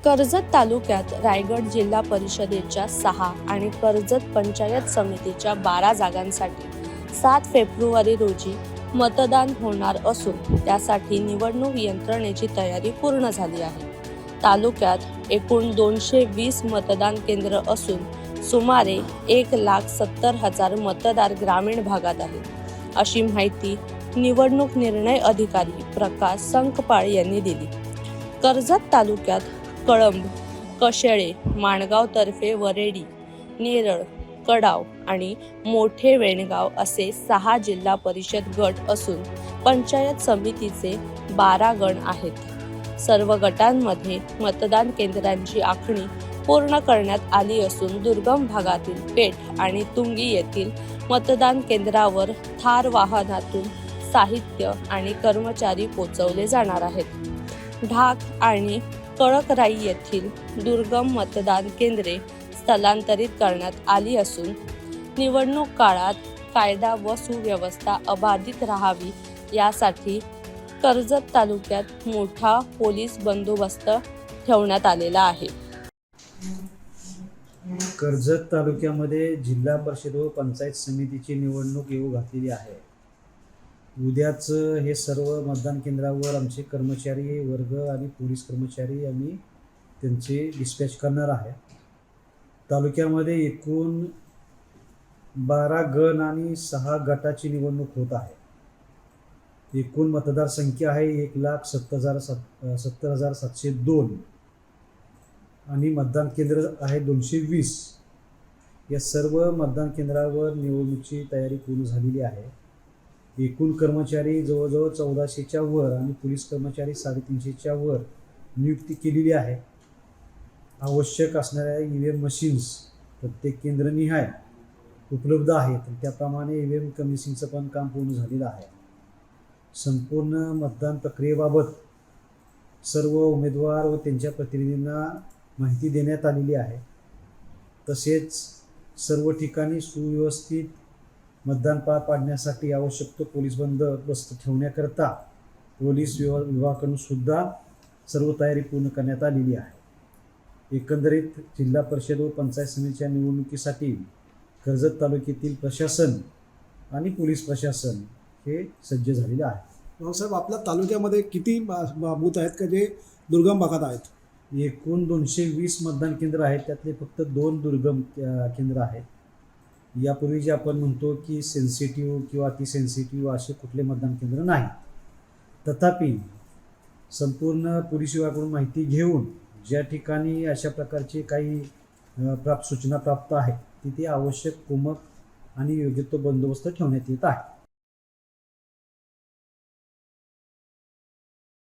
कर्जत तालुक्यात रायगड जिल्हा परिषदेच्या 6 आणि कर्जत पंचायत समितीच्या 12 जागांसाठी 7 फेब्रुवारी रोजी मतदान होणार असून त्यासाठी निवडणूक यंत्रणेची तयारी पूर्ण झाली आहे. तालुक्यात एकूण 220 मतदान केंद्र असून सुमारे 1,70,000 मतदार ग्रामीण भागात आहेत, अशी माहिती निवडणूक निर्णय अधिकारी प्रकाश संकपाळ यांनी दिली. कर्जत तालुक्यात कळंब, कशेळे, माणगाव तर्फे वरेडी, नेरळ, कडाव आणि मोठे वेणगाव असे 6 जिल्हा परिषद गट असून पंचायत समितीचे 12 गण आहेत. सर्व गटांमध्ये मतदान केंद्रांची आखणी पूर्ण करण्यात आली असून दुर्गम भागातील पेठ आणि तुंगी येथील मतदान केंद्रावर थार वाहनातून साहित्य आणि कर्मचारी पोहोचवले जाणार आहेत. ढाक आणि कळकराई येथील दुर्गम मतदान केंद्रे स्थलांतरित करण्यात आली असून निवडणूक काळात कायदा व सुव्यवस्था अबाधित राहावी यासाठी कर्जत तालुक्यात मोठा पोलीस बंदोबस्त ठेवण्यात आलेला आहे. कर्जत तालुक्यामध्ये जिल्हा परिषद व पंचायत समितीची निवडणूक येऊ घातलेली आहे. उद्याच हे सर्व मतदान केंद्रावर आमचे कर्मचारी वर्ग आणि पोलीस कर्मचारी आम्ही त्यांचे डिस्पॅच करणार आहे. तालुक्यामध्ये एकूण 12 गण आणि 6 गटाची निवडणूक होत आहे. एकूण मतदार संख्या आहे 1,70,702 आणि मतदान केंद्र आहे 220. या सर्व मतदान केंद्रावर निवडणुकीची तयारी पूर्ण झालेली आहे. एकूण कर्मचारी जवळजवळ 1400च्या वर आणि पोलीस कर्मचारी 350च्या वर नियुक्ती केलेली आहे. आवश्यक असणाऱ्या EVM मशीन्स प्रत्येक केंद्रनिहाय उपलब्ध आहेत. त्याप्रमाणे EVM कमिशनचं पण काम पूर्ण झालेलं आहे. संपूर्ण मतदान प्रक्रियेबाबत सर्व उमेदवार व त्यांच्या प्रतिनिधींना माहिती देण्यात आलेली आहे. तसेच सर्व ठिकाणी सुव्यवस्थित मतदान पार पाडण्यासाठी आवश्यक तो पोलीस बंदोबस्त ठेवण्याकरता पोलीस विभागाकडून सुद्धा सर्व तयारी पूर्ण करण्यात आलेली आहे. एकंदरीत जिल्हा परिषद व पंचायत समितीच्या निवडणुकीसाठी कर्जत तालुक्यातील प्रशासन आणि पोलीस प्रशासन हे सज्ज झालेले आहे. साहेब, आपल्या तालुक्यामध्ये किती बूथ आहेत का जे दुर्गम भागात आहेत? एकूण 220 मतदान केंद्र आहेत. त्यातले फक्त 2 दुर्गम केंद्र आहेत. यापूर्वी जे आपण म्हणतो की सेन्सिटिव्ह किंवा अति सेन्सिटिव्ह असे कुठले मतदान केंद्र नाही. तथापि संपूर्ण पोलीस विभागाकडून माहिती घेऊन ज्या ठिकाणी अशा प्रकारचे काही सूचना प्राप्त आहेत तिथे आवश्यक कुमक आणि योग्य तो बंदोबस्त ठेवण्यात येत आहे.